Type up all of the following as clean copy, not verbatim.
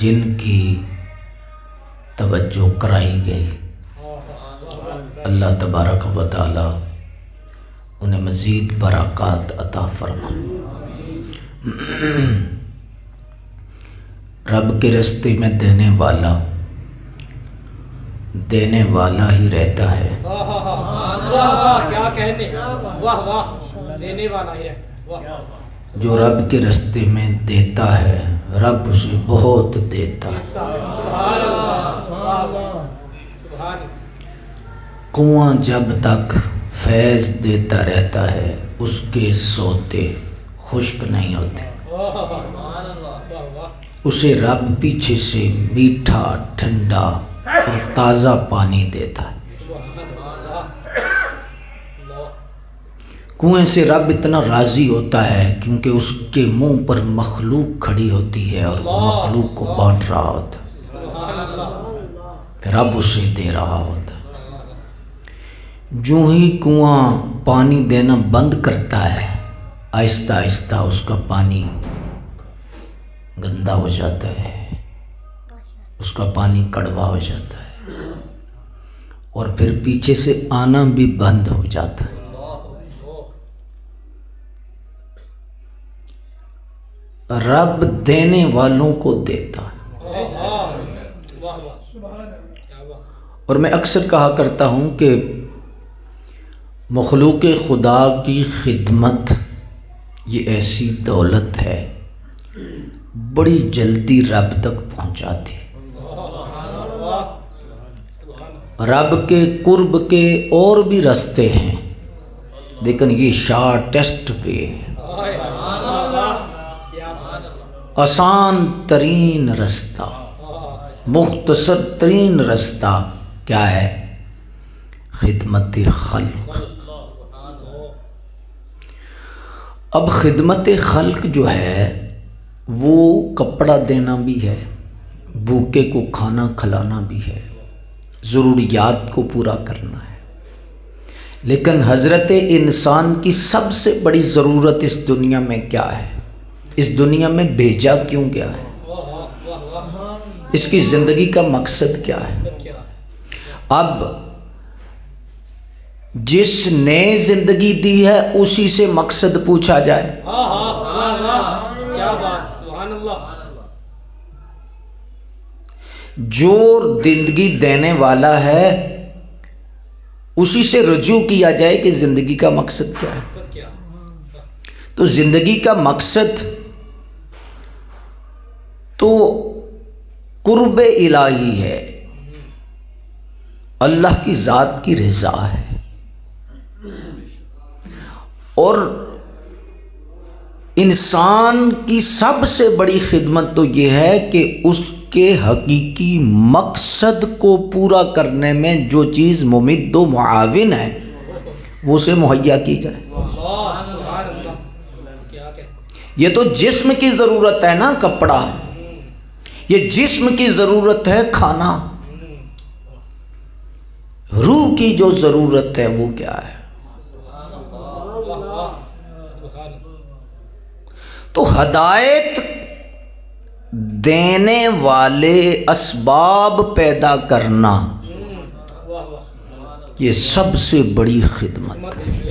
جن کی توجہ کرائی گئی، اللہ تبارک و تعالی انہیں مزید برکات عطا فرما۔ رب کے راستے میں دینے والا ہی رہتا ہے۔ کیا کہنے، واہ واہ، دینے والا ہی رہتا ہے۔ جو رب کے راستے میں دیتا ہے رب اسے بہت دیتا ہے۔ سبحان اللہ، واہ واہ، سبحان اللہ۔ کنواں جب تک فیض دیتا رہتا ہے اس کے سوتے خشک نہیں ہوتے، اسے رب پیچھے سے میٹھا، ٹھنڈا اور تازہ پانی دیتا ہے۔ کنویں سے رب اتنا راضی ہوتا ہے کیونکہ اس کے منہ پر مخلوق کھڑی ہوتی ہے اور وہ مخلوق کو بانٹ رہا ہوتا ہے، پھر رب اسے دے رہا ہوتا ہے۔ جو ہی کنواں پانی دینا بند کرتا ہے آہستہ آہستہ اس کا پانی گندا ہو جاتا ہے، اس کا پانی کڑوا ہو جاتا ہے اور پھر پیچھے سے آنا بھی بند ہو جاتا ہے۔ رب دینے والوں کو دیتا ہے۔ اور میں اکثر کہا کرتا ہوں کہ مخلوق خدا کی خدمت یہ ایسی دولت ہے بڑی جلدی رب تک پہنچاتی ہے۔ رب کے قرب کے اور بھی راستے ہیں لیکن یہ شارٹیسٹ وے، آسان ترین راستہ، مختصر ترین راستہ کیا ہے؟ خدمت خلق۔ اب خدمت خلق جو ہے وہ کپڑا دینا بھی ہے، بھوکے کو کھانا کھلانا بھی ہے، ضروریات کو پورا کرنا ہے، لیکن حضرت انسان کی سب سے بڑی ضرورت اس دنیا میں کیا ہے؟ اس دنیا میں بھیجا کیوں گیا ہے؟ اس کی زندگی کا مقصد کیا ہے؟ اب جس نے زندگی دی ہے اسی سے مقصد پوچھا جائے۔ کیا بات، سبحان اللہ۔ جو زندگی دینے والا ہے اسی سے رجوع کیا جائے کہ زندگی کا مقصد کیا ہے۔ تو زندگی کا مقصد تو قرب الہی ہے، اللہ کی ذات کی رضا ہے، اور انسان کی سب سے بڑی خدمت تو یہ ہے کہ اس کے حقیقی مقصد کو پورا کرنے میں جو چیز ممد و معاون ہے وہ اسے مہیا کی جائے۔ یہ تو جسم کی ضرورت ہے نا، کپڑا، یہ جسم کی ضرورت ہے کھانا، روح کی جو ضرورت ہے وہ کیا ہے؟ تو ہدایت دینے والے اسباب پیدا کرنا یہ سب سے بڑی خدمت ہے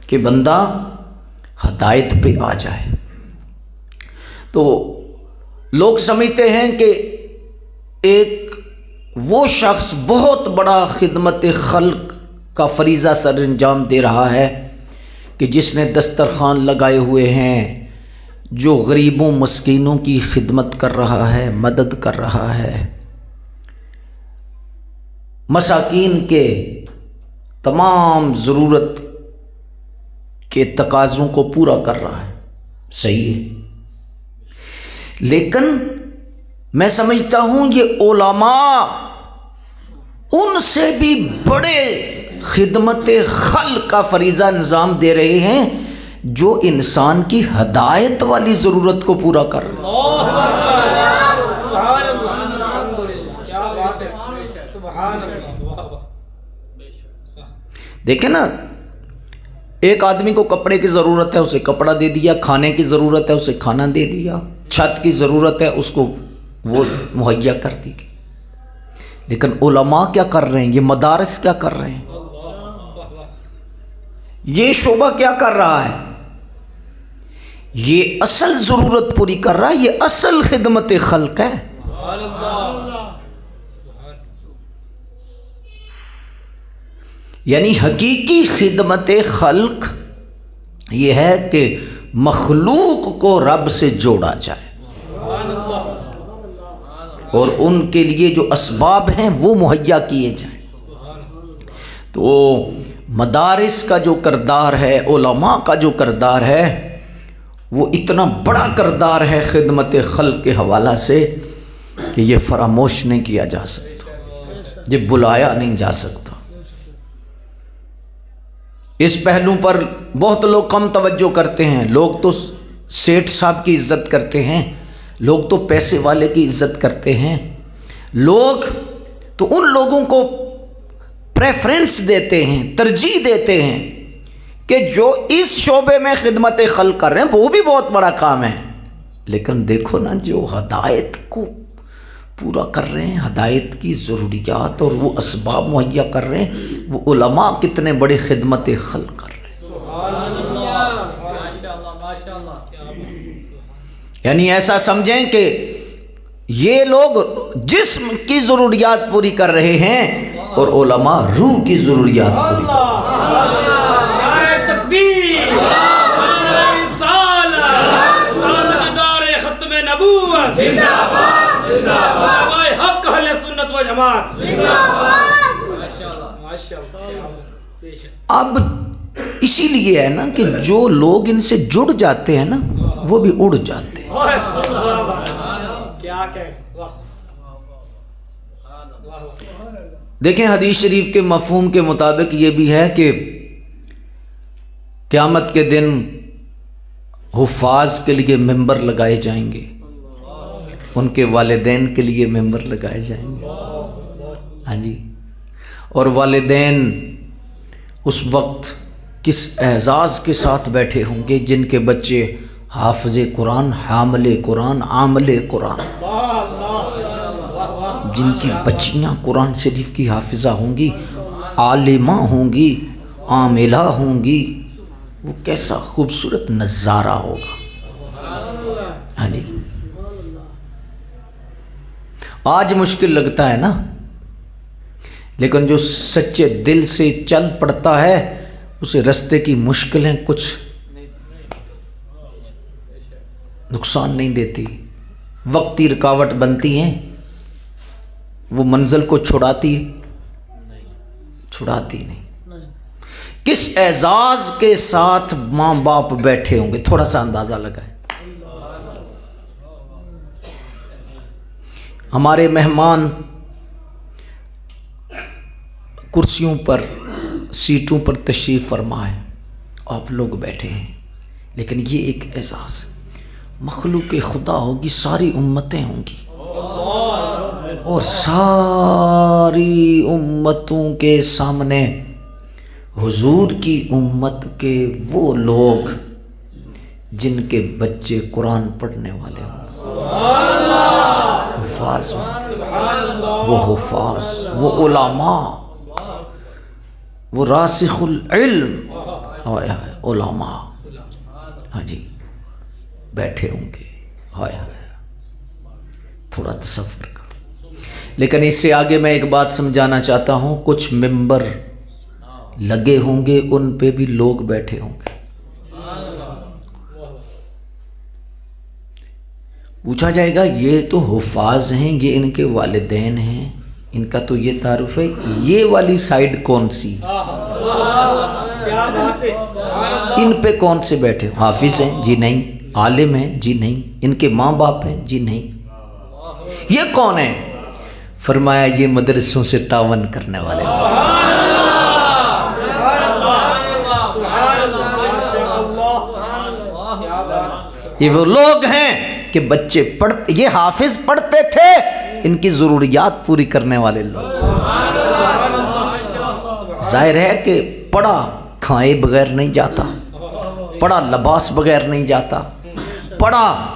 کہ بندہ ہدایت پہ آ جائے۔ تو لوگ سمجھتے ہیں کہ ایک وہ شخص بہت بڑا خدمت خلق کا فریضہ سر انجام دے رہا ہے کہ جس نے دسترخوان لگائے ہوئے ہیں، جو غریبوں مسکینوں کی خدمت کر رہا ہے، مدد کر رہا ہے، مساکین کے تمام ضرورت کے تقاضوں کو پورا کر رہا ہے، صحیح ہے۔ لیکن میں سمجھتا ہوں یہ علماء ان سے بھی بڑے خدمت خلق کا فریضہ انجام دے رہے ہیں جو انسان کی ہدایت والی ضرورت کو پورا کر رہے ہیں۔ دیکھیں نا، ایک آدمی کو کپڑے کی ضرورت ہے اسے کپڑا دے دیا، کھانے کی ضرورت ہے اسے کھانا دے دیا، چھت کی ضرورت ہے اس کو وہ مہیا کر دی گئی، لیکن علماء کیا کر رہے ہیں؟ یہ مدارس کیا کر رہے ہیں؟ یہ شعبہ کیا کر رہا ہے؟ یہ اصل ضرورت پوری کر رہا ہے، یہ اصل خدمت خلق ہے۔ یعنی حقیقی خدمت خلق یہ ہے کہ مخلوق کو رب سے جوڑا جائے اور ان کے لیے جو اسباب ہیں وہ مہیا کیے جائیں۔ تو مدارس کا جو کردار ہے، علماء کا جو کردار ہے، وہ اتنا بڑا کردار ہے خدمت خلق کے حوالہ سے کہ یہ فراموش نہیں کیا جا سکتا، یہ بلایا نہیں جا سکتا۔ اس پہلو پر بہت لوگ کم توجہ کرتے ہیں۔ لوگ تو سیٹھ صاحب کی عزت کرتے ہیں، لوگ تو پیسے والے کی عزت کرتے ہیں، لوگ تو ان لوگوں کو پریفرنس دیتے ہیں، ترجیح دیتے ہیں کہ جو اس شعبے میں خدمت خلق کر رہے ہیں وہ بھی بہت بڑا کام ہے، لیکن دیکھو نا جو ہدایت کو پورا کر رہے ہیں، ہدایت کی ضروریات اور وہ اسباب مہیا کر رہے ہیں، وہ علماء کتنے بڑے خدمت خلق کر رہے ہیں۔ یعنی ایسا سمجھیں کہ یہ لوگ جسم کی ضروریات پوری کر رہے ہیں اور علماء روح کی ضروریات پوری کر رہے ہیں۔ نعرہ تکبیر، نعرہ رسالت، تاجدار ختم نبوت، زندہ باد، زندہ باد، علماء حق اہل سنت و جماعت، زندہ باد، ماشاءاللہ۔ اب اسی لیے ہے نا کہ جو لوگ ان سے جڑ جاتے ہیں نا وہ بھی اڑ جاتے ہیں۔ کیا کہیں، دیکھیں حدیث شریف کے مفہوم کے مطابق یہ بھی ہے کہ قیامت کے دن حفاظ کے لیے ممبر لگائے جائیں گے، ان کے والدین کے لیے ممبر لگائے جائیں گے، ہاں جی، اور والدین اس وقت کس اعزاز کے ساتھ بیٹھے ہوں گے جن کے بچے حافظ قرآن، حامل قرآن، عامل قرآن، جن کی بچیاں قرآن شریف کی حافظہ ہوں گی، عالمہ ہوں گی، عاملہ ہوں گی، وہ کیسا خوبصورت نظارہ ہوگا۔ ہاں جی، آج مشکل لگتا ہے نا، لیکن جو سچے دل سے چل پڑتا ہے اسے رستے کی مشکلیں کچھ نقصان نہیں دیتی، وقتی رکاوٹ بنتی ہیں، وہ منزل کو چھڑاتی نہیں۔ کس اعزاز کے ساتھ ماں باپ بیٹھے ہوں گے، تھوڑا سا اندازہ لگائیں۔ ہمارے مہمان کرسیوں پر، سیٹوں پر تشریف فرما ہے، آپ لوگ بیٹھے ہیں، لیکن یہ ایک اعزاز، مخلوق خدا ہوگی، ساری امتیں ہوں گی، اور ساری امتوں کے سامنے حضور کی امت کے وہ لوگ جن کے بچے قرآن پڑھنے والے ہوں، حفاظ وہ حفاظ، وہ علماء، وہ راسخ العلم علماء، ہاں جی، بیٹھے ہوں گے۔ ہائے تھوڑا تصور کرو۔ لیکن اس سے آگے میں ایک بات سمجھانا چاہتا ہوں، کچھ ممبر لگے ہوں گے، ان پہ بھی لوگ بیٹھے ہوں گے۔ پوچھا جائے گا یہ تو حفاظ ہیں، یہ ان کے والدین ہیں، ان کا تو یہ تعارف ہے، یہ والی سائیڈ کون سی؟ ان پہ کون سے بیٹھے؟ حافظ ہیں؟ جی نہیں۔ عالم ہیں؟ جی نہیں۔ ان کے ماں باپ ہیں؟ جی نہیں۔ یہ کون ہیں؟ فرمایا یہ مدرسوں سے تعاون کرنے والے ہیں۔ یہ وہ لوگ ہیں کہ بچے پڑھتے، یہ حافظ پڑھتے تھے، ان کی ضروریات پوری کرنے والے لوگ۔ ظاہر ہے کہ پڑھا کھائے بغیر نہیں جاتا، پڑھا لباس بغیر نہیں جاتا، پڑھا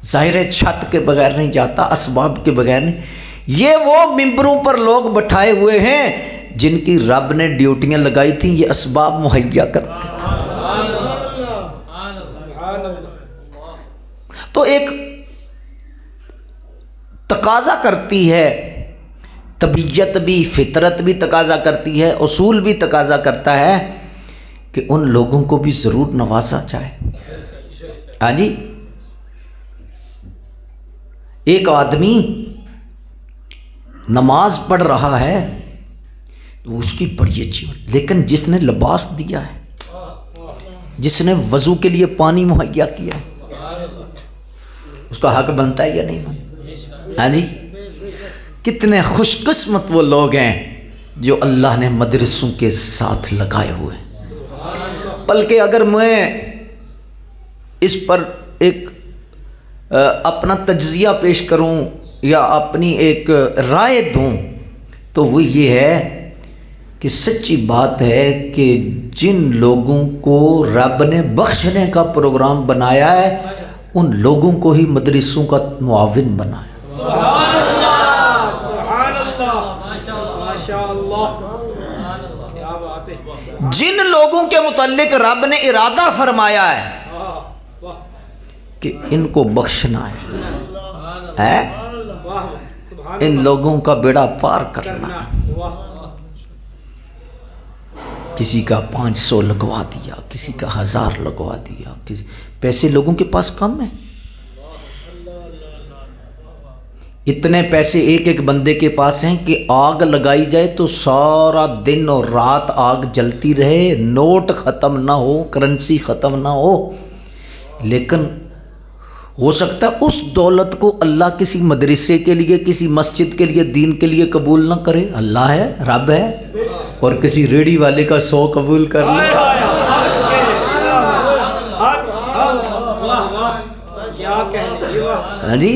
ظاہر ہے چھت کے بغیر نہیں جاتا، اسباب کے بغیر نہیں۔ یہ وہ ممبروں پر لوگ بٹھائے ہوئے ہیں جن کی رب نے ڈیوٹیاں لگائی تھیں، یہ اسباب مہیا کرتے تھے۔ تو ایک تقاضا کرتی ہے، طبیعت بھی، فطرت بھی تقاضا کرتی ہے، اصول بھی تقاضا کرتا ہے کہ ان لوگوں کو بھی ضرور نوازا جائے۔ ہاں جی، ایک آدمی نماز پڑھ رہا ہے تو اس کی بڑی اچھی بات، لیکن جس نے لباس دیا ہے، جس نے وضو کے لیے پانی مہیا کیا ہے، اس کا حق بنتا ہے یا نہیں بنتا؟ ہاں جی، کتنے خوش قسمت وہ لوگ ہیں جو اللہ نے مدرسوں کے ساتھ لگائے ہوئے ہیں۔ بلکہ اگر میں اس پر ایک اپنا تجزیہ پیش کروں یا اپنی ایک رائے دوں تو وہ یہ ہے کہ سچی بات ہے کہ جن لوگوں کو رب نے بخشنے کا پروگرام بنایا ہے ان لوگوں کو ہی مدرسوں کا معاون بنایا۔ سبحان اللہ، سبحان اللہ، ماشاء اللہ، کیا بات ہے۔ جن لوگوں کے متعلق رب نے ارادہ فرمایا ہے کہ ان کو بخشنا ہے، ان لوگوں کا بیڑا پار کرنا ہے۔ کسی کا 500 لگوا دیا، کسی کا 1000 لگوا دیا، کسی پیسے لوگوں کے پاس کم ہیں، اتنے پیسے ایک ایک بندے کے پاس ہیں کہ آگ لگائی جائے تو سارا دن اور رات آگ جلتی رہے، نوٹ ختم نہ ہو، کرنسی ختم نہ ہو۔ لیکن ہو سکتا ہے اس دولت کو اللہ کسی مدرسے کے لیے، کسی مسجد کے لیے، دین کے لیے قبول نہ کرے، اللہ ہے، رب ہے، اور کسی ریڑھی والے کا 100 قبول کر لے۔ ہاں جی،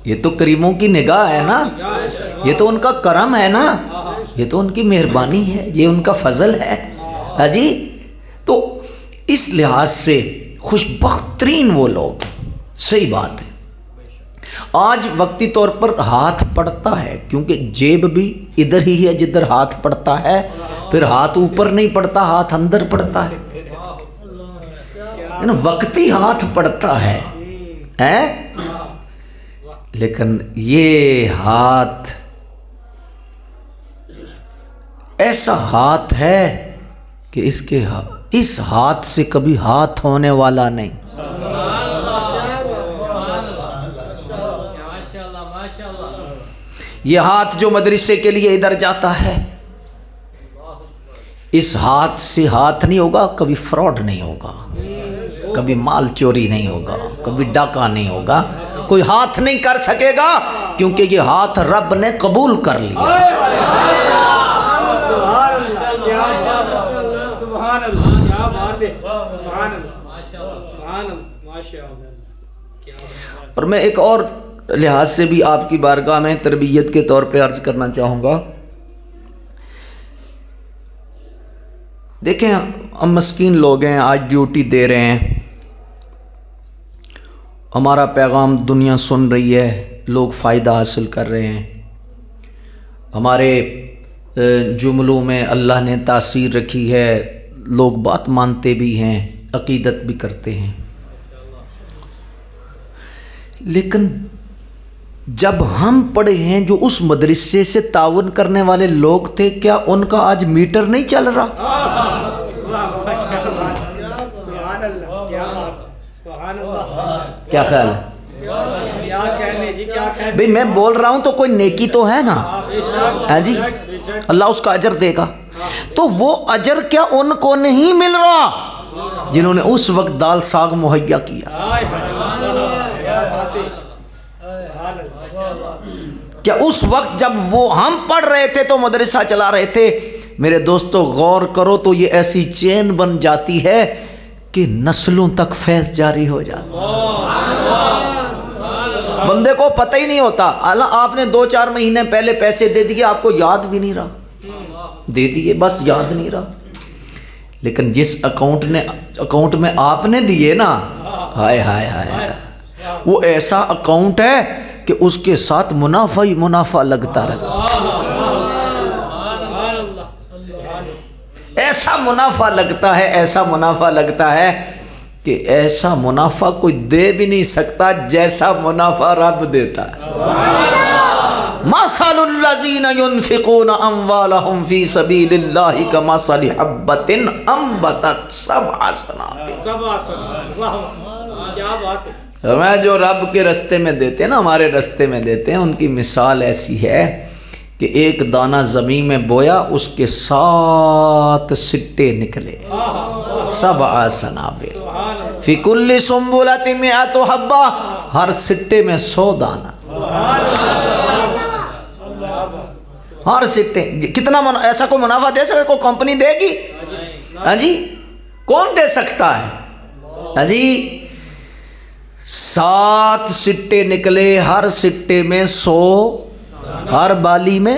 یہ تو کریموں کی نگاہ ہے نا، یہ تو ان کا کرم ہے نا، یہ تو ان کی مہربانی ہے، یہ ان کا فضل ہے۔ ہاں جی، تو اس لحاظ سے خوش بخت ترین وہ لوگ، صحیح بات ہے۔ آج وقتی طور پر ہاتھ پڑتا ہے، کیونکہ جیب بھی ادھر ہی ہے جدھر ہاتھ پڑتا ہے، پھر ہاتھ اوپر نہیں پڑتا، ہاتھ اندر پڑتا ہے، وقتی ہاتھ پڑتا ہے، لیکن یہ ہاتھ ایسا ہاتھ ہے کہ اس ہاتھ سے کبھی ہاتھ ہونے والا نہیں۔ یہ ہاتھ جو مدرسے کے لیے ادھر جاتا ہے، اس ہاتھ سے ہاتھ نہیں ہوگا، کبھی فراڈ نہیں ہوگا، کبھی مال چوری نہیں ہوگا، کبھی ڈاکہ نہیں ہوگا، کوئی ہاتھ نہیں کر سکے گا، کیونکہ یہ ہاتھ رب نے قبول کر لیا۔ اور میں ایک اور لحاظ سے بھی آپ کی بارگاہ میں تربیت کے طور پہ عرض کرنا چاہوں گا۔ دیکھیں، ہم مسکین لوگ ہیں، آج ڈیوٹی دے رہے ہیں، ہمارا پیغام دنیا سن رہی ہے، لوگ فائدہ حاصل کر رہے ہیں، ہمارے جملوں میں اللہ نے تاثیر رکھی ہے، لوگ بات مانتے بھی ہیں، عقیدت بھی کرتے ہیں۔ لیکن جب ہم پڑھے ہیں جو اس مدرسے سے تعاون کرنے والے لوگ تھے، کیا ان کا آج میٹر نہیں چل رہا؟ کیا خیال ہے؟ بھئی میں بول رہا ہوں تو کوئی نیکی تو ہے نا، ہے جی، اللہ اس کا اجر دے گا۔ تو وہ اجر کیا ان کو نہیں مل رہا جنہوں نے اس وقت دال ساگ مہیا کیا؟ کیا اس وقت جب وہ ہم پڑھ رہے تھے تو مدرسہ چلا رہے تھے؟ میرے دوستو غور کرو تو یہ ایسی چین بن جاتی ہے کہ نسلوں تک فیض جاری ہو جاتا، بندے کو پتہ ہی نہیں ہوتا۔ اللہ آپ نے 2-4 مہینے پہلے پیسے دے دیے، آپ کو یاد بھی نہیں رہا، دے دیے بس یاد نہیں رہا، لیکن جس اکاؤنٹ میں آپ نے دیے نا، ہائے ہائے ہائے، وہ ایسا اکاؤنٹ ہے کہ اس کے ساتھ منافع ہی منافع لگتا رہتا، ایسا منافع لگتا ہے، ایسا منافع لگتا ہے کہ ایسا منافع کوئی دے بھی نہیں سکتا جیسا منافع رب دیتا ہے۔ مثل الذین ينفقون اموالهم فی سبیل اللہ کمثل حبۃ انبتت سبع سنابل۔ کیا بات ہے، میں جو رب کے رستے میں دیتے ہیں نا، ہمارے رستے میں دیتے ہیں، ان کی مثال ایسی ہے کہ ایک دانہ زمین میں بویا، اس کے 7 سٹے نکلے، 7 سنابل فی کل سنبلۃ 100 حبہ، ہر سٹے میں 100 دانہ، ہر سٹے۔ کتنا ایسا کوئی منافع دے سکے؟ کوئی کمپنی دے گی؟ ہاں جی، کون دے سکتا ہے؟ ہاں جی، 7 سٹے نکلے، ہر سٹے میں 100، ہر بالی میں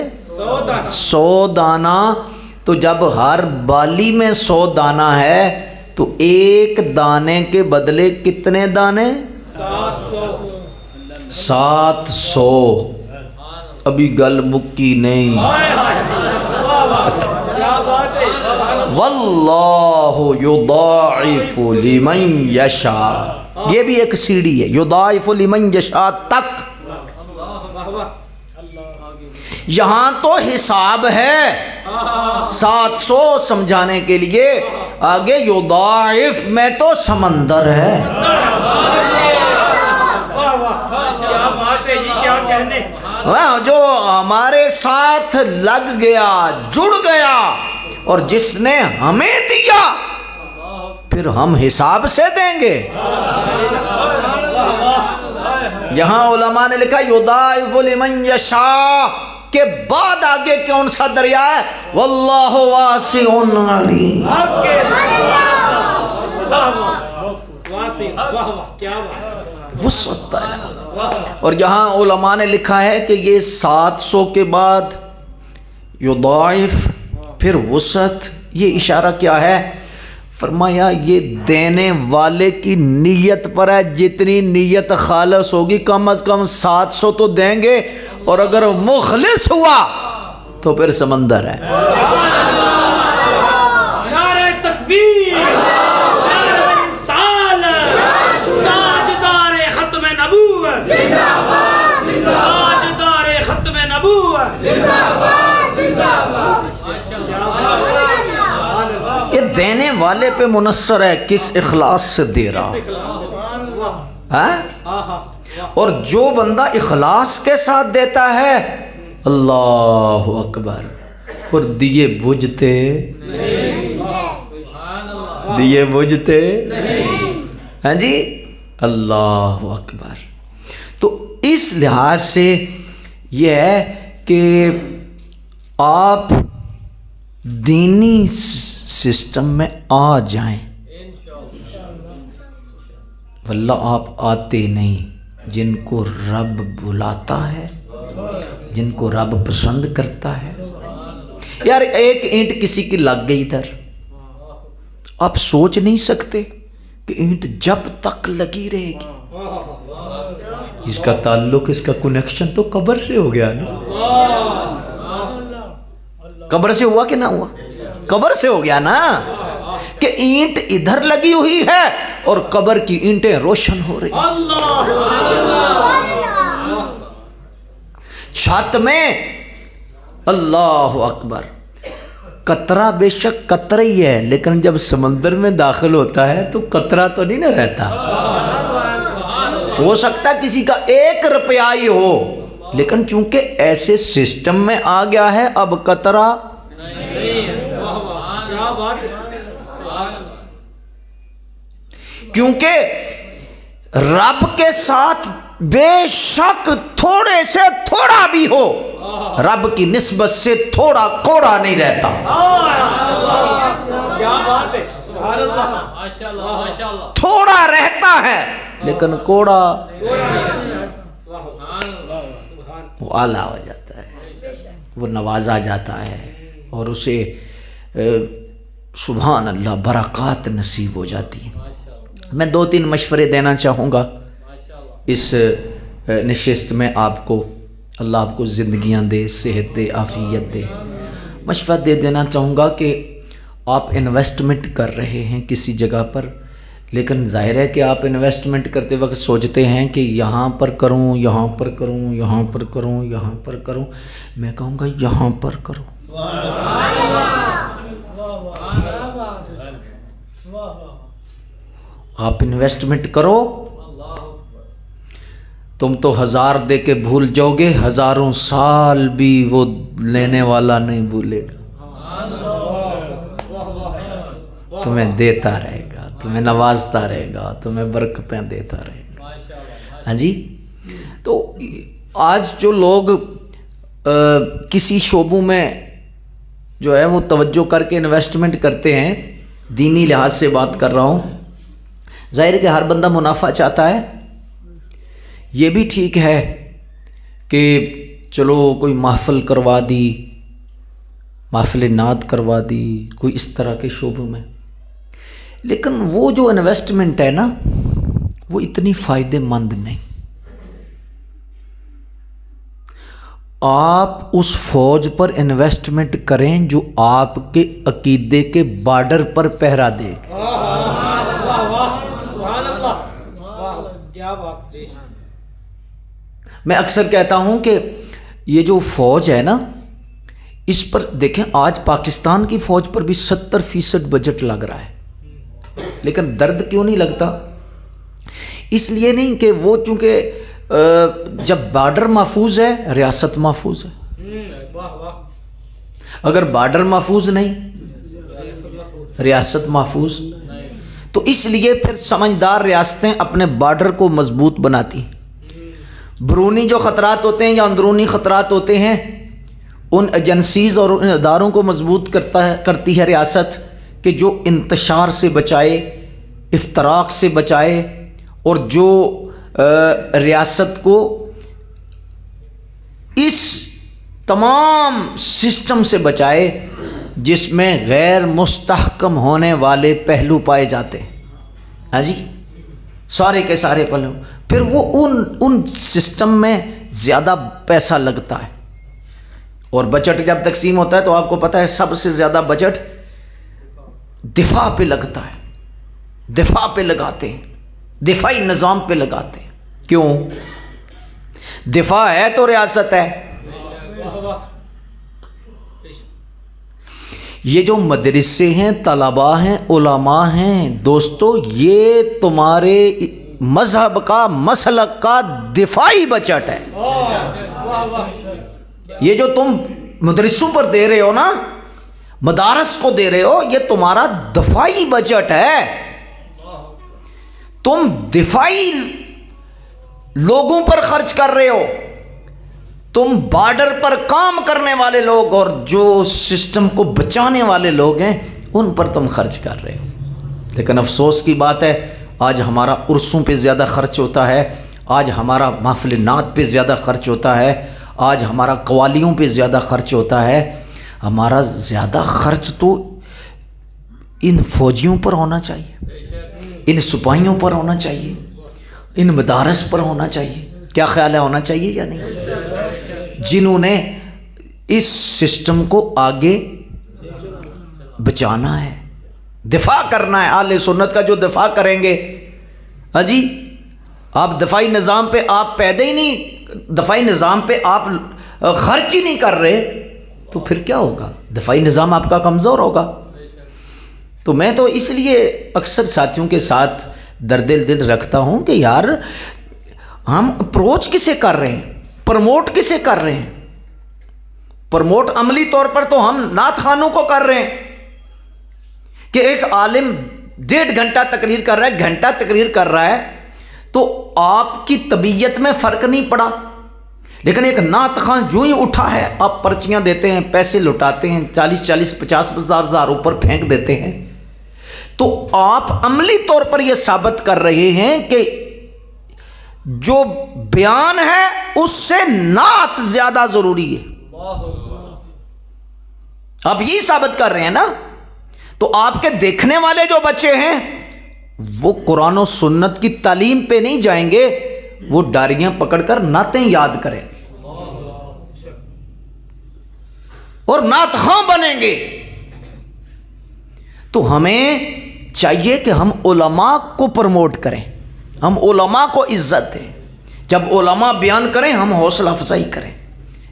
100 دانہ۔ تو جب ہر بالی میں 100 دانہ ہے تو ایک دانے کے بدلے کتنے دانے؟ 700۔ ابھی گل مکی نہیں۔ واللہ یضاعف لمن یشاء، یہ بھی ایک سیڑھی ہے، یضاعف لمن یشاء تک۔ یہاں تو حساب ہے 700 سمجھانے کے لیے، آگے یضاعف میں تو سمندر ہے۔ کیا بات ہے جی، کیا کہنے۔ جو ہمارے ساتھ لگ گیا، جڑ گیا، اور جس نے ہمیں دیا پھر ہم حساب سے دیں گے۔ یہاں علماء نے لکھا یضاعف لمن یشاء کے بعد آگے کون سا دریا ہے؟ واللہ واسع علیم۔ وسعت ہے۔ اور یہاں علماء نے لکھا ہے کہ یہ 700 کے بعد یضاعف پھر وسعت، یہ اشارہ کیا ہے؟ فرمایا یہ دینے والے کی نیت پر ہے، جتنی نیت خالص ہوگی کم از کم 700 تو دیں گے، اور اگر مخلص ہوا تو پھر سمندر ہے۔ نعرہ تکبیر، نعرہ رسالت، تاجدار ختم نبوت، تاجدار ختم نبوت، یہ دینے والے پہ منحصر ہے کس اخلاص سے دے رہا ہے۔ اور جو بندہ اخلاص کے ساتھ دیتا ہے، اللہ اکبر، اور دیے بجھتے، دیے بجھتے، ہاں جی، اللہ اکبر۔ تو اس لحاظ سے یہ ہے کہ آپ دینی سسٹم میں آ جائیں، واللہ آپ آتے نہیں۔ جن کو رب بلاتا ہے، جن کو رب پسند کرتا ہے، یار ایک اینٹ کسی کی لگ گئی ادھر، آپ سوچ نہیں سکتے کہ اینٹ جب تک لگی رہے گی، اس کا تعلق، اس کا کنیکشن تو قبر سے ہو گیا نا۔ قبر سے ہوا کہ نہ ہوا؟ قبر سے ہو گیا نا، کہ اینٹ ادھر لگی ہوئی ہے اور قبر کی اینٹیں روشن ہو رہی، چھت میں، اللہ اکبر۔ قطرہ بے شک قطرہ ہی ہے، لیکن جب سمندر میں داخل ہوتا ہے تو قطرہ تو نہیں نہ رہتا۔ ہو سکتا ہے کسی کا 1 روپیہ ہی ہو، لیکن چونکہ ایسے سسٹم میں آ گیا ہے اب قطرہ، کیونکہ رب کے ساتھ بے شک تھوڑے سے تھوڑا بھی ہو، رب کی نسبت سے تھوڑا کوڑا نہیں رہتا۔ تھوڑا رہتا ہے لیکن کوڑا وہ اعلیٰ ہو جاتا ہے، وہ نوازا جاتا ہے، اور اسے سبحان اللہ برکات نصیب ہو جاتی ہیں۔ میں 2-3 مشورے دینا چاہوں گا اس نشست میں آپ کو. اللہ آپ کو زندگیاں دے، صحت دے، عافیت دے. مشورہ دے دینا چاہوں گا کہ آپ انویسٹمنٹ کر رہے ہیں کسی جگہ پر، لیکن ظاہر ہے کہ آپ انویسٹمنٹ کرتے وقت سوچتے ہیں کہ یہاں پر کروں، یہاں پر کروں، یہاں پر کروں، یہاں پر کروں. میں کہوں گا یہاں پر کرو. آپ انویسٹمنٹ کرو، تم تو 1000 دے کے بھول جاؤ گے، 1000 سال بھی وہ لینے والا نہیں بھولے گا. تمہیں دیتا رہے گا، تمہیں نوازتا رہے گا، تمہیں برکتیں دیتا رہے گا. ہاں جی. تو آج جو لوگ کسی شعبوں میں جو ہے وہ توجہ کر کے انویسٹمنٹ کرتے ہیں، دینی لحاظ سے بات کر رہا ہوں، ظاہر ہے کہ ہر بندہ منافع چاہتا ہے. یہ بھی ٹھیک ہے کہ چلو کوئی محفل کروا دی، محفل نعت کروا دی کوئی اس طرح کے شعبوں میں، لیکن وہ جو انویسٹمنٹ ہے نا وہ اتنی فائدہ مند نہیں. آپ اس فوج پر انویسٹمنٹ کریں جو آپ کے عقیدے کے بارڈر پر پہرا دے گی. میں اکثر کہتا ہوں کہ یہ جو فوج ہے نا، اس پر دیکھیں آج پاکستان کی فوج پر بھی 70% بجٹ لگ رہا ہے، لیکن درد کیوں نہیں لگتا؟ اس لیے نہیں کہ وہ چونکہ جب بارڈر محفوظ ہے ریاست محفوظ ہے. اگر بارڈر محفوظ نہیں ریاست محفوظ، تو اس لیے پھر سمجھدار ریاستیں اپنے بارڈر کو مضبوط بناتی. بیرونی جو خطرات ہوتے ہیں یا اندرونی خطرات ہوتے ہیں، ان ایجنسیز اور ان اداروں کو مضبوط کرتی ہے ریاست کہ جو انتشار سے بچائے، افتراق سے بچائے، اور جو ریاست کو اس تمام سسٹم سے بچائے جس میں غیر مستحکم ہونے والے پہلو پائے جاتے ہیں. ہاں جی، سارے کے سارے پہلو، پھر وہ ان سسٹم میں زیادہ پیسہ لگتا ہے. اور بجٹ جب تقسیم ہوتا ہے تو آپ کو پتہ ہے سب سے زیادہ بجٹ دفاع پہ لگتا ہے، دفاع پہ لگاتے ہیں، دفاعی نظام پہ لگاتے ہیں. کیوں؟ دفاع ہے تو ریاست ہے. یہ جو مدرسے ہیں، طلباء ہیں، علماء ہیں، دوستو، یہ تمہارے مذہب کا مسلک کا دفاعی بجٹ ہے. یہ جو تم مدرسوں پر دے رہے ہو نا، مدارس کو دے رہے ہو، یہ تمہارا دفاعی بجٹ ہے. تم دفاعی لوگوں پر خرچ کر رہے ہو، تم بارڈر پر کام کرنے والے لوگ اور جو سسٹم کو بچانے والے لوگ ہیں ان پر تم خرچ کر رہے ہو. لیکن افسوس کی بات ہے آج ہمارا عرسوں پہ زیادہ خرچ ہوتا ہے، آج ہمارا محفل نعت پہ زیادہ خرچ ہوتا ہے، آج ہمارا قوالیوں پہ زیادہ خرچ ہوتا ہے. ہمارا زیادہ خرچ تو ان فوجیوں پر ہونا چاہیے، ان سپاہیوں پر ہونا چاہیے، ان مدارس پر ہونا چاہیے. کیا خیال ہے، ہونا چاہیے یا نہیں؟ جنہوں نے اس سسٹم کو آگے بچانا ہے، دفاع کرنا ہے. اہل سنت کا جو دفاع کریں گے، ہاں جی، آپ دفاعی نظام پہ آپ پیدا ہی نہیں، دفاعی نظام پہ آپ خرچ ہی نہیں کر رہے تو پھر کیا ہوگا؟ دفاعی نظام آپ کا کمزور ہوگا. تو میں تو اس لیے اکثر ساتھیوں کے ساتھ درد دل رکھتا ہوں کہ یار ہم اپروچ کسے کر رہے ہیں، پروموٹ کسے کر رہے ہیں؟ پروموٹ عملی طور پر تو ہم نعت خوانوں کو کر رہے ہیں کہ ایک عالم 1.5 گھنٹہ تقریر کر رہا ہے، گھنٹہ تقریر کر رہا ہے، تو آپ کی طبیعت میں فرق نہیں پڑا. لیکن ایک نعت خواں جو ہی اٹھا ہے، آپ پرچیاں دیتے ہیں، پیسے لٹاتے ہیں، 40 50 ہزار اوپر پھینک دیتے ہیں. تو آپ عملی طور پر یہ ثابت کر رہے ہیں کہ جو بیان ہے اس سے نعت زیادہ ضروری ہے. آپ یہی ثابت کر رہے ہیں نا. تو آپ کے دیکھنے والے جو بچے ہیں وہ قرآن و سنت کی تعلیم پہ نہیں جائیں گے، وہ ڈاریاں پکڑ کر نعتیں یاد کریں اور نعت خواں بنیں گے۔ تو ہمیں چاہیے کہ ہم علماء کو پروموٹ کریں، ہم علماء کو عزت دیں۔ جب علماء بیان کریں ہم حوصلہ افزائی کریں،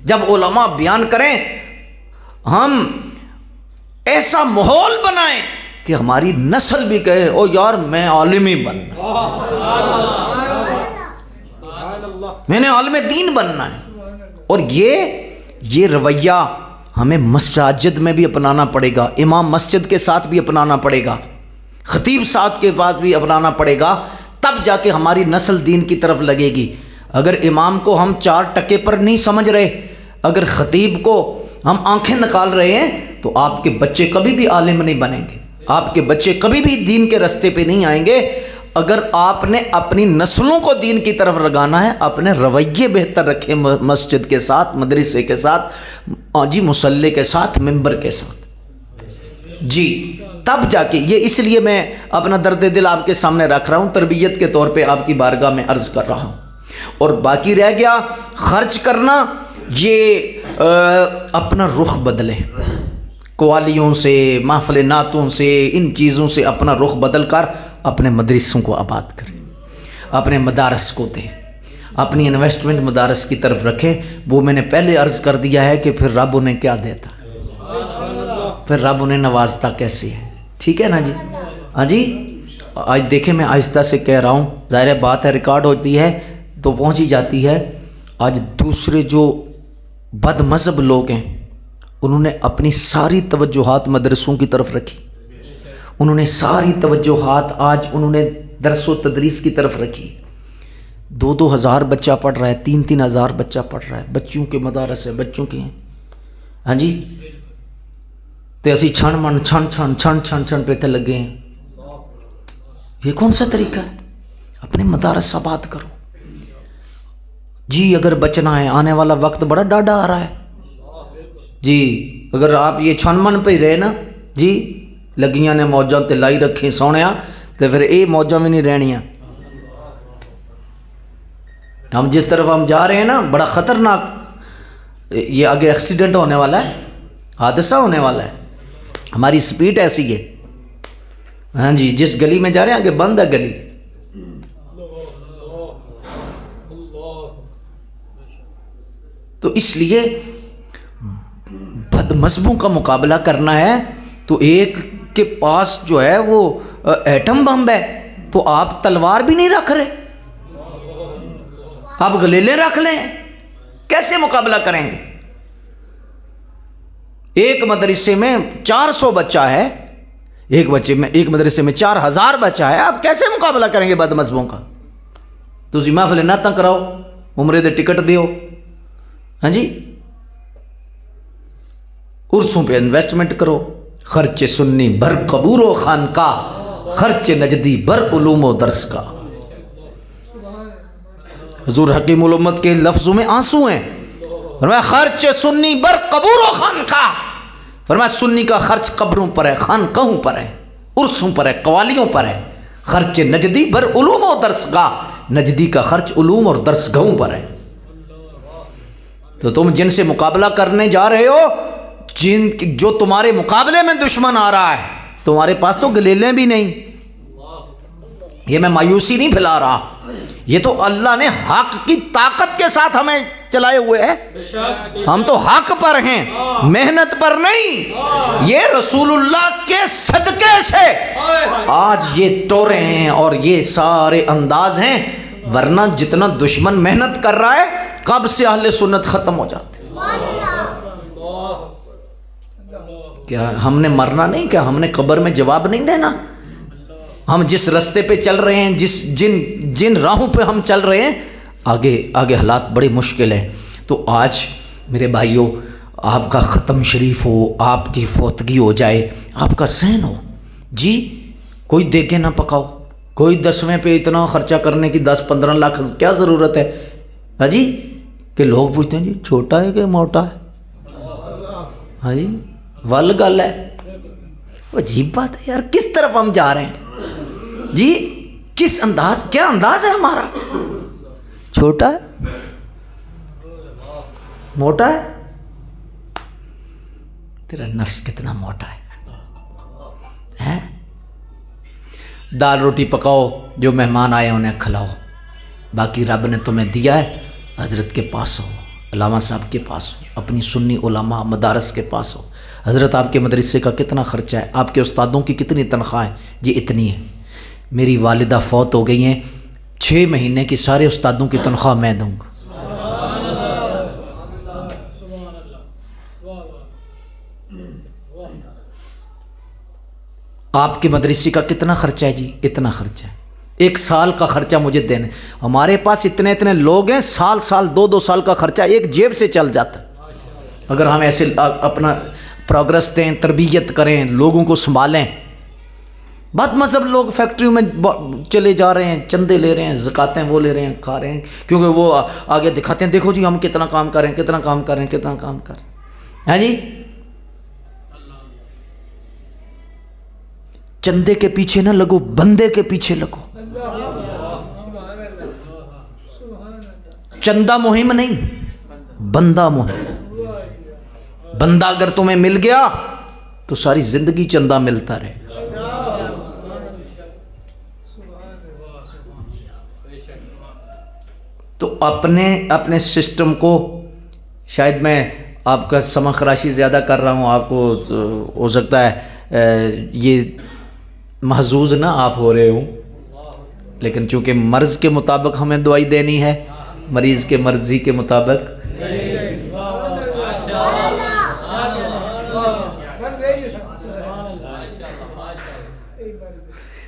جب علماء بیان کریں ہم ایسا ماحول بنائیں کہ ہماری نسل بھی کہے او یار میں عالم ہی بننا، میں نے عالم دین بننا ہے۔ اور یہ رویہ ہمیں مساجد میں بھی اپنانا پڑے گا، امام مسجد کے ساتھ بھی اپنانا پڑے گا، خطیب صاحب کے پاس بھی اپنانا پڑے گا، تب جا کے ہماری نسل دین کی طرف لگے گی۔ اگر امام کو ہم 4 ٹکے پر نہیں سمجھ رہے، اگر خطیب کو ہم آنکھیں نکال رہے ہیں، تو آپ کے بچے کبھی بھی عالم نہیں بنیں گے، آپ کے بچے کبھی بھی دین کے راستے پہ نہیں آئیں گے۔ اگر آپ نے اپنی نسلوں کو دین کی طرف لگانا ہے، اپنے رویے بہتر رکھیں، مسجد کے ساتھ، مدرسے کے ساتھ، جی مصلی کے ساتھ، ممبر کے ساتھ، جی تب جا کے یہ، اس لیے میں اپنا درد دل آپ کے سامنے رکھ رہا ہوں، تربیت کے طور پہ آپ کی بارگاہ میں عرض کر رہا ہوں۔ اور باقی رہ گیا خرچ کرنا، یہ اپنا رخ بدلے، قوالیوں سے، محفل نعتوں سے، ان چیزوں سے اپنا رخ بدل کر اپنے مدرسوں کو آباد کریں، اپنے مدارس کو دیں، اپنی انویسٹمنٹ مدارس کی طرف رکھیں۔ وہ میں نے پہلے عرض کر دیا ہے کہ پھر رب انہیں کیا دیتا، پھر رب انہیں نوازتا کیسے ہے، ٹھیک ہے نا جی؟ ہاں جی، آج دیکھیں میں آہستہ سے کہہ رہا ہوں، ظاہر بات ہے ریکارڈ ہوتی ہے تو پہنچ ہی جاتی ہے۔ آج دوسرے جو بد مذہب لوگ ہیں انہوں نے اپنی ساری توجہات مدرسوں کی طرف رکھی، انہوں نے ساری توجہات آج انہوں نے درس و تدریس کی طرف رکھی۔ 2-2 ہزار بچہ پڑھ رہا ہے، 3-3 ہزار بچہ پڑھ رہا ہے، بچوں کے مدارس ہے، بچوں کے ہیں، ہاں جی، تو اسی چھن پہ تھے لگے ہیں۔ یہ کون سا طریقہ ہے؟ اپنے مدارس آباد کرو جی۔ اگر بچنا ہے، آنے والا وقت بڑا ڈاڈا آ رہا ہے جی، اگر آپ یہ چھن پہ ہی رہے نا جی، لگیاں نے موجاں تے لائی رکھیں سونیا، تو پھر یہ موجاں بھی نہیں رہنیاں۔ ہم جس طرف ہم جا رہے ہیں نا بڑا خطرناک، یہ آگے ایکسیڈنٹ ہونے والا ہے، حادثہ ہونے والا ہے، ہماری سپیڈ ایسی ہے، ہاں جی، جس گلی میں جا رہے ہیں آگے بند ہے گلی۔ تو اس لیے بد مذہبوں کا مقابلہ کرنا ہے تو ایک کے پاس جو ہے وہ ایٹم بم ہے، تو آپ تلوار بھی نہیں رکھ رہے، آپ گلیلے رکھ لیں، کیسے مقابلہ کریں گے؟ ایک مدرسے میں 400 بچہ ہے، ایک مدرسے میں 4000 بچہ ہے، آپ کیسے مقابلہ کریں گے بد مذہبوں کا؟ تو جی محفل نعتاں کراؤ، عمرے دے ٹکٹ دیو، ہاں جی، عرسوں پہ انویسٹمنٹ کرو، خرچ سنی بھر قبور و خانقاہ، خرچ نجدی بھر علوم و درس کا۔ حضور حکیم الامت کے لفظوں میں آنسو ہیں، فرمایا خرچ سنی بھر قبور و خانقاہ، فرمایا سنی کا خرچ قبروں پر ہے، خانقاہوں پر ہے، عرسوں پر ہے، قوالیوں پر ہے۔ خرچ نجدی بھر علوم و درس گاہ، نجدی کا خرچ علوم اور درس گاہوں پر ہے۔ تو تم جن سے مقابلہ کرنے جا رہے ہو، جو تمہارے مقابلے میں دشمن آ رہا ہے، تمہارے پاس تو گلیلیں بھی نہیں۔ یہ میں مایوسی نہیں پھیلا رہا، یہ تو اللہ نے حق کی طاقت کے ساتھ ہمیں چلائے ہوئے ہیں، ہم تو حق پر ہیں، محنت پر نہیں۔ یہ رسول اللہ کے صدقے سے آج یہ ٹورے ہیں اور یہ سارے انداز ہیں، ورنہ جتنا دشمن محنت کر رہا ہے کب سے اہل سنت ختم ہو جاتے۔ کیا ہم نے مرنا نہیں؟ کیا ہم نے قبر میں جواب نہیں دینا؟ ہم جس رستے پہ چل رہے ہیں، جن راہوں پہ ہم چل رہے ہیں، آگے حالات بڑے مشکل ہیں۔ تو آج میرے بھائیوں، آپ کا ختم شریف ہو، آپ کی فوتگی ہو جائے، آپ کا سین ہو جی، کوئی دیکھے نہ پکاؤ، کوئی 10ویں پہ اتنا خرچہ کرنے کی 10-15 لاکھ کیا ضرورت ہے؟ ہاں جی، کہ لوگ پوچھتے ہیں جی چھوٹا ہے کہ موٹا ہے؟ ہاں جی، ول گل ہے، عجیب بات ہے یار، کس طرف ہم جا رہے ہیں؟ جی کس انداز، کیا انداز ہے ہمارا؟ چھوٹا ہے، موٹا ہے؟ تیرا نفس کتنا موٹا ہے؟ دال روٹی پکاؤ، جو مہمان آئے انہیں کھلاؤ، باقی رب نے تمہیں دیا ہے حضرت کے پاس ہو، علامہ صاحب کے پاس ہو، اپنی سنی علماء مدارس کے پاس ہو۔ حضرت آپ کے مدرسے کا کتنا خرچہ ہے؟ آپ کے استادوں کی کتنی تنخواہ ہے؟ جی اتنی ہے۔ میری والدہ فوت ہو گئی ہیں، 6 مہینے کی سارے استادوں کی تنخواہ میں دوں گا۔ آپ کے مدرسے کا کتنا خرچہ ہے؟ جی اتنا خرچہ ہے، 1 سال کا خرچہ مجھے دینا۔ ہمارے پاس اتنے لوگ ہیں، سال 2 سال کا خرچہ ایک جیب سے چل جاتا۔ اگر ہم ایسے اپنا پروگرس دیں، تربیت کریں، لوگوں کو سنبھالیں۔ بد مذہب لوگ فیکٹریوں میں چلے جا رہے ہیں، چندے لے رہے ہیں، زکاتیں وہ لے رہے ہیں، کھا رہے ہیں، کیونکہ وہ آگے دکھاتے ہیں دیکھو جی ہم کتنا کام کر رہے ہیں، کتنا کام کر رہے ہیں، کتنا کام کر رہے ہیں۔ ہاں جی، چندے کے پیچھے نہ لگو، بندے کے پیچھے لگو۔ چندہ مہم نہیں، بندہ مہم۔ بندہ اگر تمہیں مل گیا تو ساری زندگی چندہ ملتا رہے۔ تو اپنے سسٹم کو، شاید میں آپ کا سما خراشی زیادہ کر رہا ہوں، آپ کو ہو سکتا ہے یہ محظوظ نہ آپ ہو رہے ہوں، لیکن چونکہ مرض کے مطابق ہمیں دوائی دینی ہے، مریض کے مرضی کے مطابق۔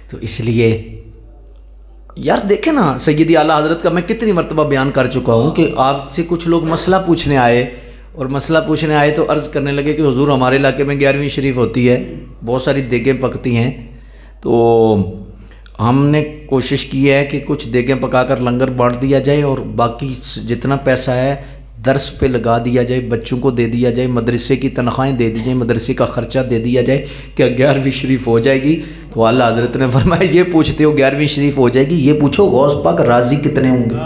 تو اس لیے یار دیکھیں نا، سیدی اعلیٰ حضرت کا میں کتنی مرتبہ بیان کر چکا ہوں کہ آپ سے کچھ لوگ مسئلہ پوچھنے آئے، اور مسئلہ پوچھنے آئے تو عرض کرنے لگے کہ حضور ہمارے علاقے میں 11ویں شریف ہوتی ہے، بہت ساری دیگیں پکتی ہیں، تو ہم نے کوشش کی ہے کہ کچھ دیگیں پکا کر لنگر بانٹ دیا جائے، اور باقی جتنا پیسہ ہے درس پہ لگا دیا جائے، بچوں کو دے دیا جائے، مدرسے کی تنخواہیں دے دی جائیں، مدرسے کا خرچہ دے دیا جائے، کیا 11ویں شریف ہو جائے گی؟ تو اعلیٰ حضرت نے فرمایا یہ پوچھتے ہو 11ویں شریف ہو جائے گی، یہ پوچھو غوث پاک راضی کتنے ہوں گے؟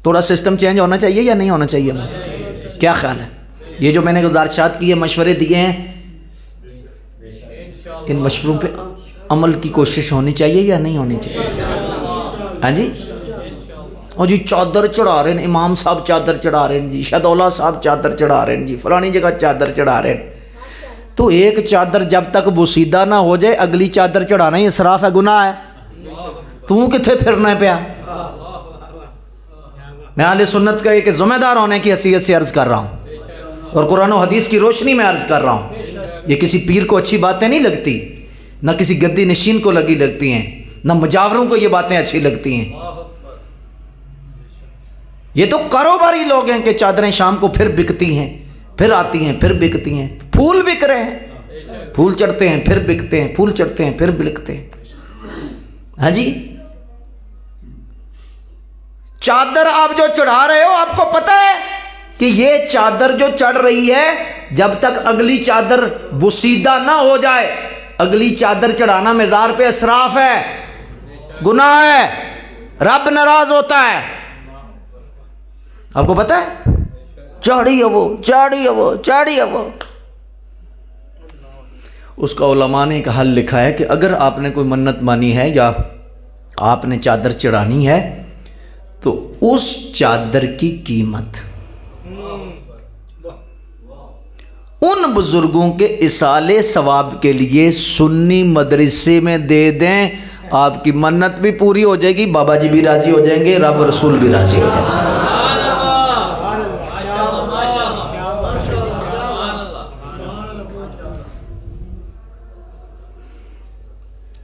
تھوڑا سسٹم چینج ہونا چاہیے یا نہیں ہونا چاہیے؟ کیا خیال ہے؟ یہ جو میں نے گزارشات کی ہے، مشورے دیے ہیں، ان مشوروں پہ عمل کی کوشش ہونی چاہیے یا نہیں ہونی چاہیے؟ ہاں جی، اور جی چادر چڑھا رہے ہیں، امام صاحب چادر چڑھا رہے ہیں، جی شہدولہ صاحب چادر چڑھا رہے ہیں، جی فلانی جگہ چادر چڑھا رہے ہیں۔ تو ایک چادر جب تک بوسیدہ نہ ہو جائے اگلی چادر چڑھانا ہی اسراف ہے، گناہ ہے۔ تو کتنے پھرنا پیا؟ میں اہل سنت کا ایک ذمہ دار ہونے کی حیثیت سے عرض کر رہا ہوں، اور قرآن و حدیث کی روشنی میں عرض کر رہا ہوں۔ یہ کسی پیر کو اچھی باتیں نہیں لگتی، نہ کسی گدی نشین کو لگتی ہیں، نہ مجاوروں کو یہ باتیں اچھی لگتی ہیں۔ یہ تو کاروباری لوگ ہیں کہ چادریں شام کو پھر بکتی ہیں، پھر آتی ہیں، پھر بکتی ہیں۔ پھول بک رہے ہیں، پھول چڑھتے ہیں پھر بکتے ہیں، پھول چڑھتے ہیں پھر بکتے ہیں۔ ہاں جی، چادر آپ جو چڑھا رہے ہو، آپ کو پتہ ہے کہ یہ چادر جو چڑھ رہی ہے جب تک اگلی چادر بوسیدہ نہ ہو جائے، اگلی چادر چڑھانا مزار پہ اسراف ہے، گناہ ہے، رب ناراض ہوتا ہے۔ آپ کو پتہ ہے؟ چاڑی ہے وہ، چاڑی ہے وہ، چاڑی ہے وہ۔ اس کا علماء نے ایک حل لکھا ہے کہ اگر آپ نے کوئی منت مانی ہے یا آپ نے چادر چڑھانی ہے تو اس چادر کی قیمت ان بزرگوں کے اصالِ ثواب کے لیے سنی مدرسے میں دے دیں، آپ کی منت بھی پوری ہو جائے گی، بابا جی بھی راضی ہو جائیں گے، رب رسول بھی راضی ہو جائیں گے۔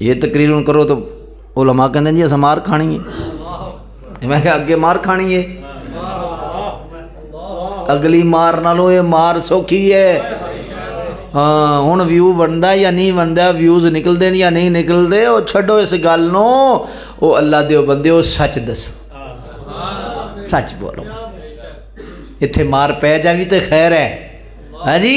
یہ تقریر کرو تو علماء کہتے ہیں جی اسا مار کھانی ہے، میں کہا اگے مار کھانی ہے، اگلی مار نہ لو، یہ مار سوکھی ہے۔ ہاں ہن ویو بندا یا نہیں بندا، ویوز نکل دے یا نہیں نکل دے، او چھڈو اس گل نو، او اللہ دیو بندیو سچ دسو، سچ بولو، اتھے مار پہ جاوی تے خیر ہے۔ ہاں جی،